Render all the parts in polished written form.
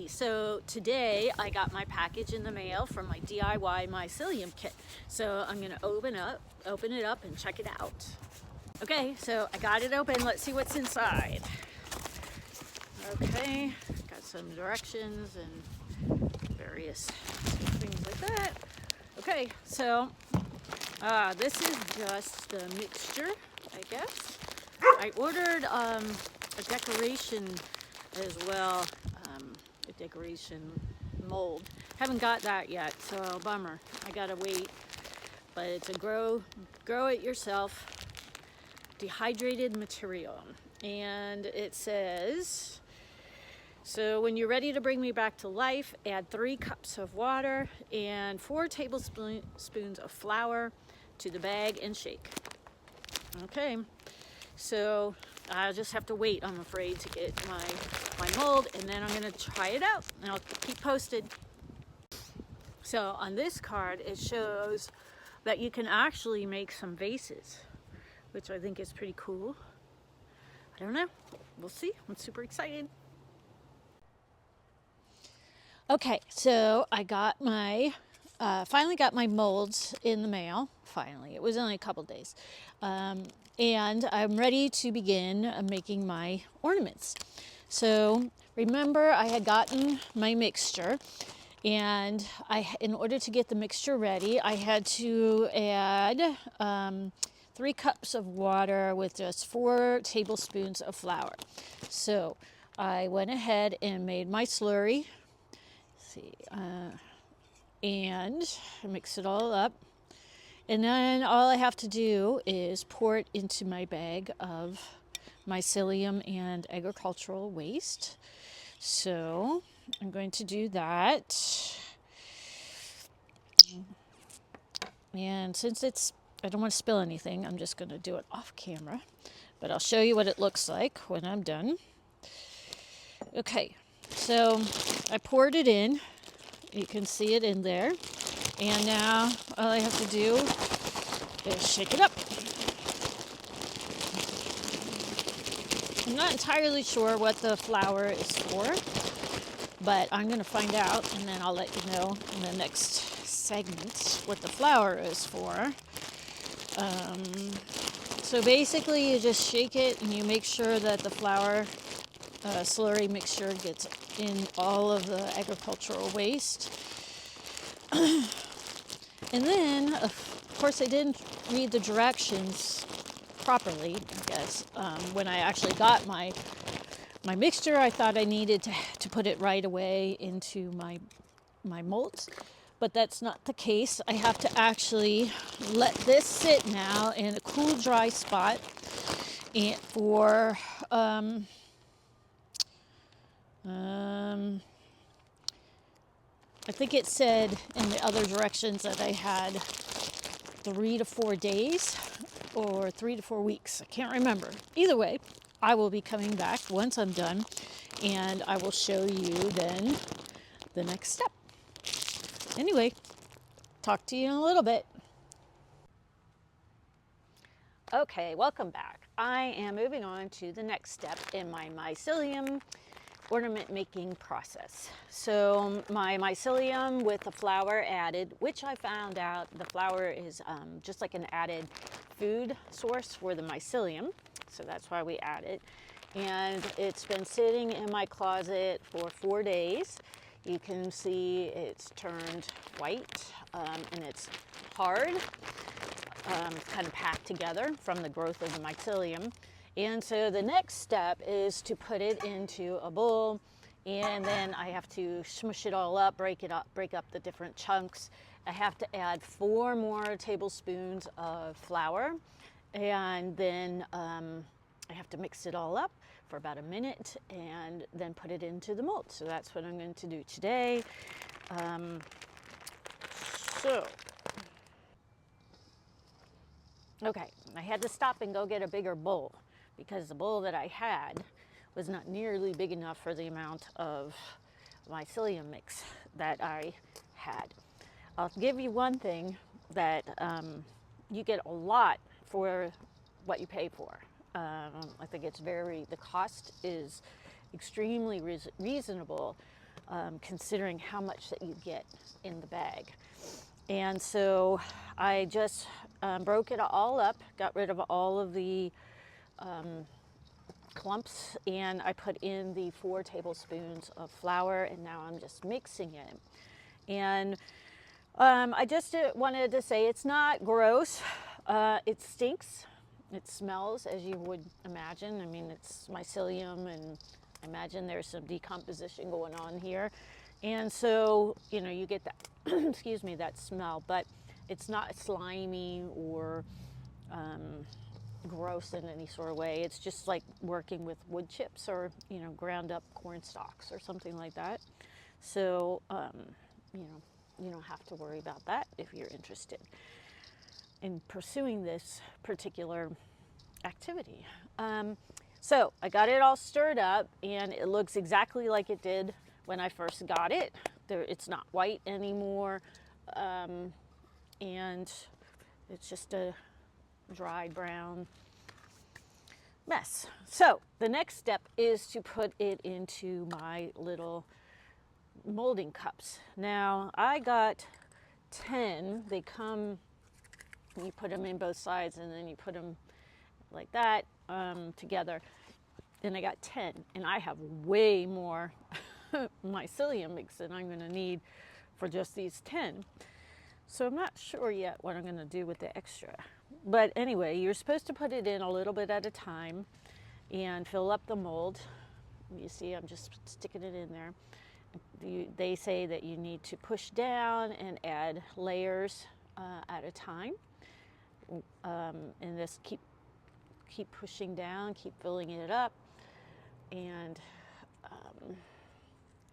So today I got my package in the mail from my DIY mycelium kit. So I'm gonna open it up and check it out. Okay, so I got it open. Let's see what's inside. Okay, got some directions and various things like that. Okay, so this is just the mixture, I guess. I ordered a decoration as well. A decoration mold. Haven't got that yet, so bummer. I gotta wait. But it's a grow it yourself dehydrated material. And it says, so when you're ready to bring me back to life, add 3 cups of water and 4 tablespoons of flour to the bag and shake. Okay, so I'll just have to wait, I'm afraid, to get my mold, and then I'm gonna try it out and I'll keep posted. So on this card it shows that you can actually make some vases, which I think is pretty cool. I don't know, we'll see. I'm super excited. Okay, so I got my finally got my molds in the mail. Finally, it was only a couple days, and I'm ready to begin making my ornaments. So remember, I had gotten my mixture, and in order to get the mixture ready, I had to add 3 cups of water with just 4 tablespoons of flour. So I went ahead and made my slurry. And mix it all up, and then all I have to do is pour it into my bag of mycelium and agricultural waste. So I'm going to do that, and since I don't want to spill anything, I'm just going to do it off camera, but I'll show you what it looks like when I'm done. Okay, so I poured it in. You can see it in there. And now all I have to do is shake it up. I'm not entirely sure what the flour is for, but I'm going to find out, and then I'll let you know in the next segment what the flour is for. So basically you just shake it and you make sure that the flour slurry mixture gets in all of the agricultural waste. And then, of course, I didn't read the directions properly, I guess. When I actually got my mixture, I thought I needed to put it right away into my molds, but that's not the case. I have to actually let this sit now in a cool, dry spot and for I think it said in the other directions that I had 3 to 4 days or 3 to 4 weeks. I can't remember. Either way, I will be coming back once I'm done, and I will show you then the next step. Anyway, talk to you in a little bit. Okay, welcome back. I am moving on to the next step in my mycelium ornament making process. So my mycelium with the flour added, which I found out the flour is just like an added food source for the mycelium. So that's why we add it. And it's been sitting in my closet for 4 days. You can see it's turned white and it's hard. It's kind of packed together from the growth of the mycelium. And so the next step is to put it into a bowl, and then I have to smush it all up, break up the different chunks. I have to add 4 more tablespoons of flour, and then I have to mix it all up for about a minute and then put it into the mold. So that's what I'm going to do today. Okay, I had to stop and go get a bigger bowl, because the bowl that I had was not nearly big enough for the amount of mycelium mix that I had. I'll give you one thing, that you get a lot for what you pay for. I think it's the cost is extremely reasonable considering how much that you get in the bag. And so I just broke it all up, got rid of all of the clumps, and I put in the 4 tablespoons of flour, and now I'm just mixing it. And I just wanted to say it's not gross. It stinks. It smells, as you would imagine. I mean, it's mycelium, and I imagine there's some decomposition going on here. And so, you know, you get that, excuse me, that smell, but it's not slimy or gross in any sort of way. It's just like working with wood chips or, you know, ground up corn stalks or something like that. So, you know, you don't have to worry about that if you're interested in pursuing this particular activity. So I got it all stirred up, and it looks exactly like it did when I first got it. It's not white anymore, and it's just a dry brown mess. So the next step is to put it into my little molding cups. Now I got 10. They come, you put them in both sides, and then you put them like that together. And I got 10, and I have way more mycelium mix than I'm going to need for just these 10. So I'm not sure yet what I'm going to do with the extra. But anyway, you're supposed to put it in a little bit at a time and fill up the mold. You see, I'm just sticking it in there. They say that you need to push down and add layers at a time, and just keep pushing down, keep filling it up, and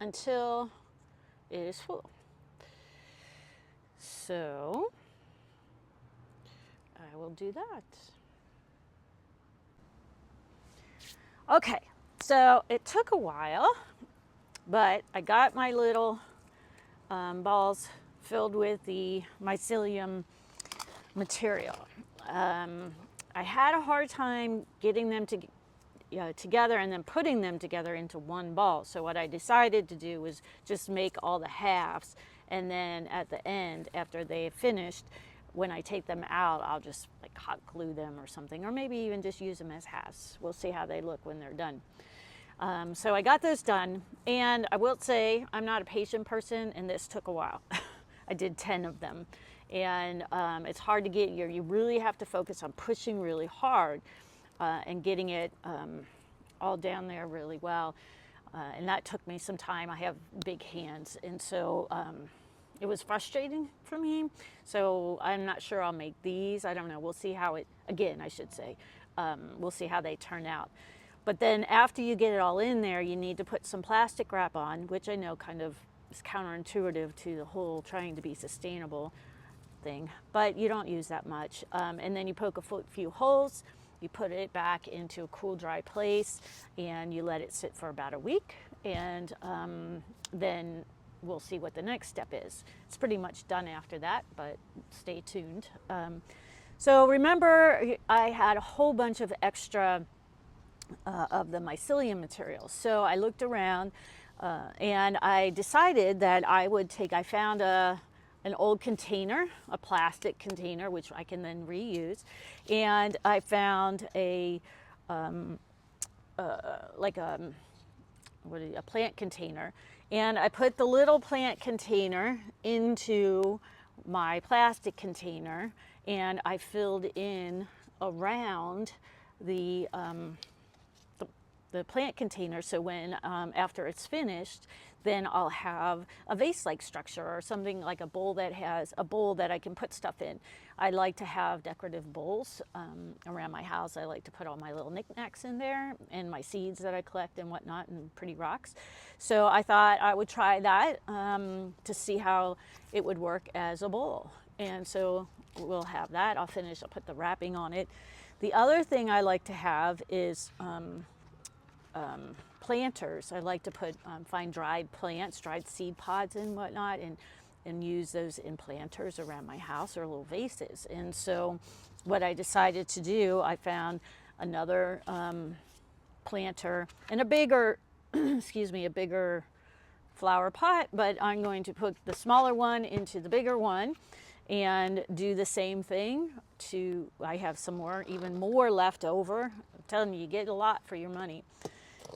until it is full. So I will do that. Okay, so it took a while, but I got my little balls filled with the mycelium material. I had a hard time getting them together and then putting them together into one ball. So what I decided to do was just make all the halves, and then at the end, after they finished, when I take them out, I'll just like hot glue them or something, or maybe even just use them as halves. We'll see how they look when they're done. So I got those done, and I will say I'm not a patient person, and this took a while. I did 10 of them, and it's hard to get you really have to focus on pushing really hard and getting it all down there really well, and that took me some time. I have big hands, and so it was frustrating for me. So I'm not sure I'll make these. I don't know. We'll see how we'll see how they turn out. But then after you get it all in there, you need to put some plastic wrap on, which I know kind of is counterintuitive to the whole trying to be sustainable thing, but you don't use that much. And then you poke a few holes, you put it back into a cool, dry place, and you let it sit for about a week, and then we'll see what the next step is. It's pretty much done after that, but stay tuned. So remember, I had a whole bunch of extra of the mycelium materials. So I looked around and I decided that I found an old container, a plastic container, which I can then reuse. And I found a plant container. And I put the little plant container into my plastic container, and I filled in around the plant container, so when after it's finished, then I'll have a vase-like structure, or something like a bowl that I can put stuff in. I like to have decorative bowls around my house. I like to put all my little knickknacks in there, and my seeds that I collect and whatnot, and pretty rocks. So I thought I would try that to see how it would work as a bowl. And so we'll have that. I'll put the wrapping on it. The other thing I like to have is planters. I like to find dried plants, dried seed pods and whatnot, and use those in planters around my house, or little vases. And so what I decided to do, I found another planter and a bigger, excuse me, a bigger flower pot, but I'm going to put the smaller one into the bigger one and do the same thing. I have some more, even more left over. I'm telling you, you get a lot for your money.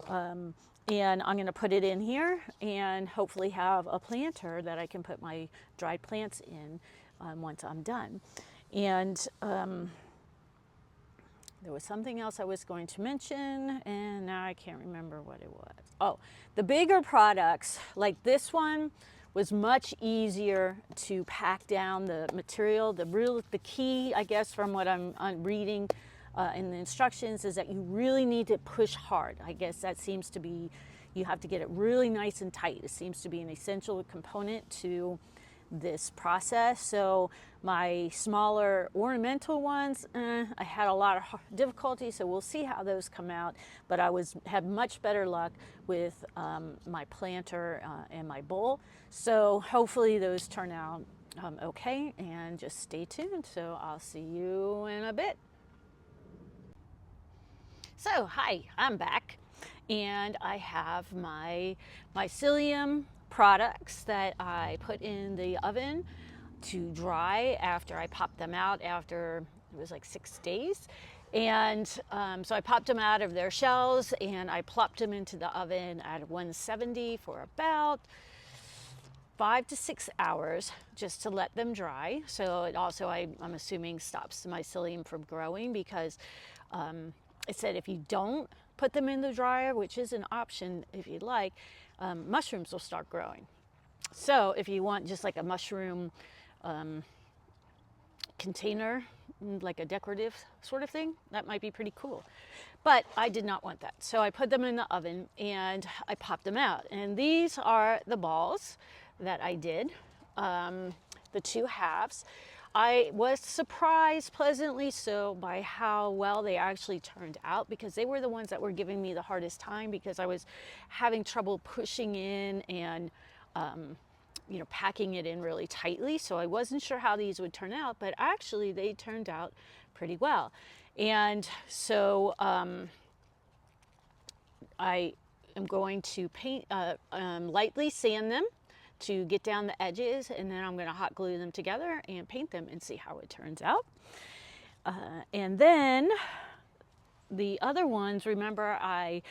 And I'm going to put it in here and hopefully have a planter that I can put my dried plants in once I'm done. And there was something else I was going to mention, and now I can't remember what it was. Oh, the bigger products, like this one, was much easier to pack down the material. The key, I guess, from what I'm reading in the instructions, is that you really need to push hard. I guess that seems to be, you have to get it really nice and tight. It seems to be an essential component to this process. So my smaller ornamental ones, I had a lot of difficulty, so we'll see how those come out. But I had much better luck with my planter and my bowl. So hopefully those turn out okay, and just stay tuned. So I'll see you in a bit. So hi, I'm back, and I have my mycelium products that I put in the oven to dry after I popped them out after it was like 6 days. And so I popped them out of their shells and I plopped them into the oven at 170 for about 5 to 6 hours just to let them dry. So it also, I'm assuming, stops the mycelium from growing, because it said if you don't put them in the dryer, which is an option if you'd like, mushrooms will start growing. So if you want just like a mushroom container, like a decorative sort of thing, that might be pretty cool. But I did not want that. So I put them in the oven and I popped them out. And these are the balls that I did, the 2 halves. I was surprised, pleasantly so, by how well they actually turned out, because they were the ones that were giving me the hardest time, because I was having trouble pushing in and packing it in really tightly. So I wasn't sure how these would turn out, but actually they turned out pretty well. And so I am going to lightly sand them to get down the edges, and then I'm going to hot glue them together and paint them and see how it turns out. And then the other ones, remember, I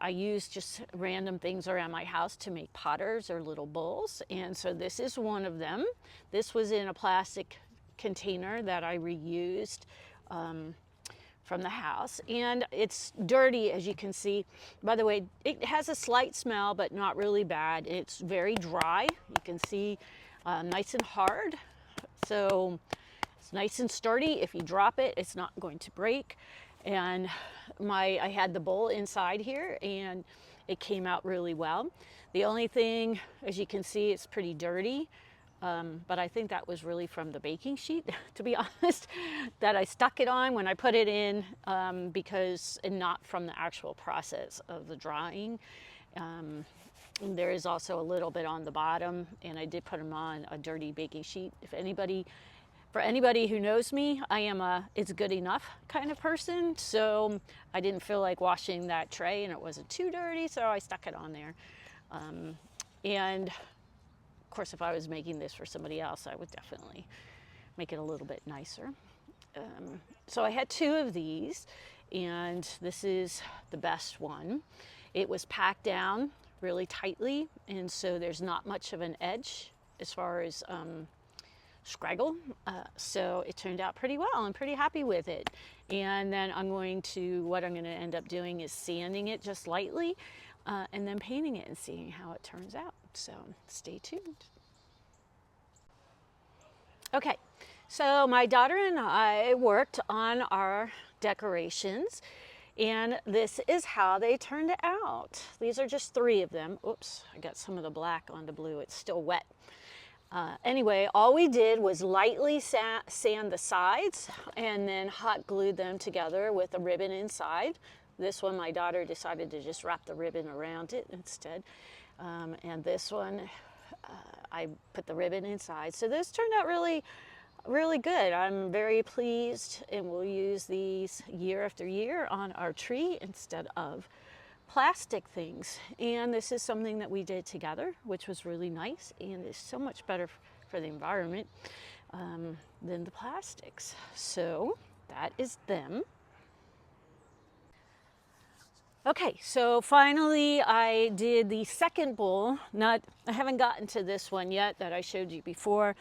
used just random things around my house to make potters or little bowls. And so this is one of them. This was in a plastic container that I reused from the house, and it's dirty, as you can see. By the way, it has a slight smell, but not really bad. It's very dry. You can see nice and hard. So it's nice and sturdy. If you drop it, it's not going to break. And I had the bowl inside here, and it came out really well. The only thing, as you can see, it's pretty dirty. But I think that was really from the baking sheet, to be honest, that I stuck it on when I put it in, and not from the actual process of the drying. There is also a little bit on the bottom, and I did put them on a dirty baking sheet. For anybody who knows me, I am it's good enough kind of person, so I didn't feel like washing that tray, and it wasn't too dirty, so I stuck it on there. And of course, if I was making this for somebody else, I would definitely make it a little bit nicer. So I had 2 of these, and this is the best one. It was packed down really tightly, and so there's not much of an edge as far as scraggle. So it turned out pretty well. I'm pretty happy with it. And then what I'm going to end up doing is sanding it just lightly, and then painting it and seeing how it turns out. So stay tuned. Okay, so my daughter and I worked on our decorations, and this is how they turned out. These are just 3 of them. Oops, I got some of the black on the blue. It's still wet. Anyway, all we did was lightly sand the sides and then hot glued them together with a ribbon inside. This one, my daughter decided to just wrap the ribbon around it instead. And this one, I put the ribbon inside. So this turned out really, really good. I'm very pleased, and we'll use these year after year on our tree instead of plastic things. And this is something that we did together, which was really nice and is so much better for the environment than the plastics. So that is them. Okay, so finally I did the second bowl. I haven't gotten to this one yet that I showed you before,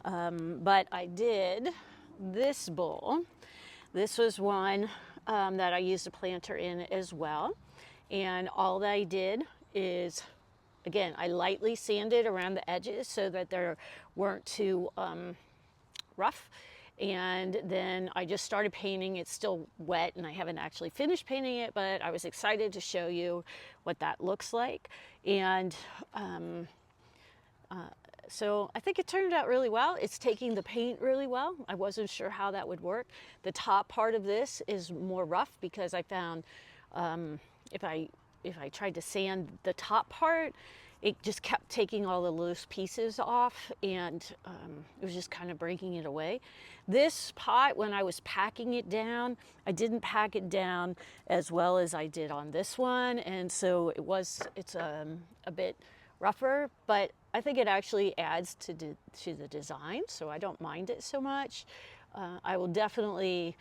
but I did this bowl. This was one that I used a planter in as well. And all that I did is, again, I lightly sanded around the edges so that they weren't too rough. And then I just started painting. It's still wet and I haven't actually finished painting it, but I was excited to show you what that looks like. And so I think it turned out really well. It's taking the paint really well. I wasn't sure how that would work. The top part of this is more rough because I found if I tried to sand the top part, it just kept taking all the loose pieces off, and it was just kind of breaking it away. This pot, when I was packing it down, I didn't pack it down as well as I did on this one, and so it's a bit rougher, but I think it actually adds to the design, so I don't mind it so much. I will definitely,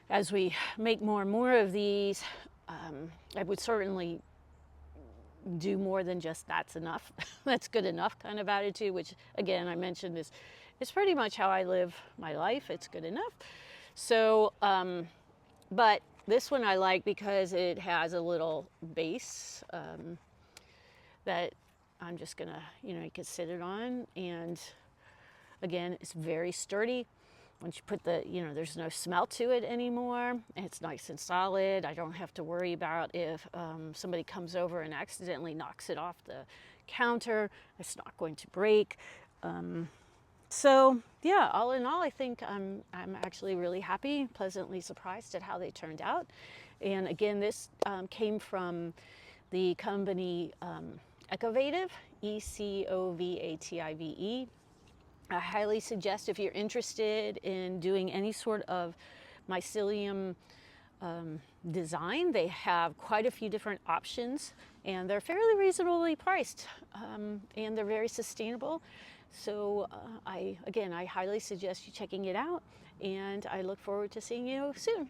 as we make more and more of these, I would certainly do more than just that's enough, that's good enough kind of attitude, which again I mentioned is pretty much how I live my life. It's good enough. So but this one I like because it has a little base that I'm just gonna, you can sit it on, and again it's very sturdy. Once you put there's no smell to it anymore. It's nice and solid. I don't have to worry about if somebody comes over and accidentally knocks it off the counter. It's not going to break. So yeah, all in all, I think I'm actually really happy, pleasantly surprised at how they turned out. And again, this came from the company Ecovative, Ecovative. I highly suggest, if you're interested in doing any sort of mycelium design, they have quite a few different options and they're fairly reasonably priced, and they're very sustainable. So I highly suggest you checking it out, and I look forward to seeing you soon.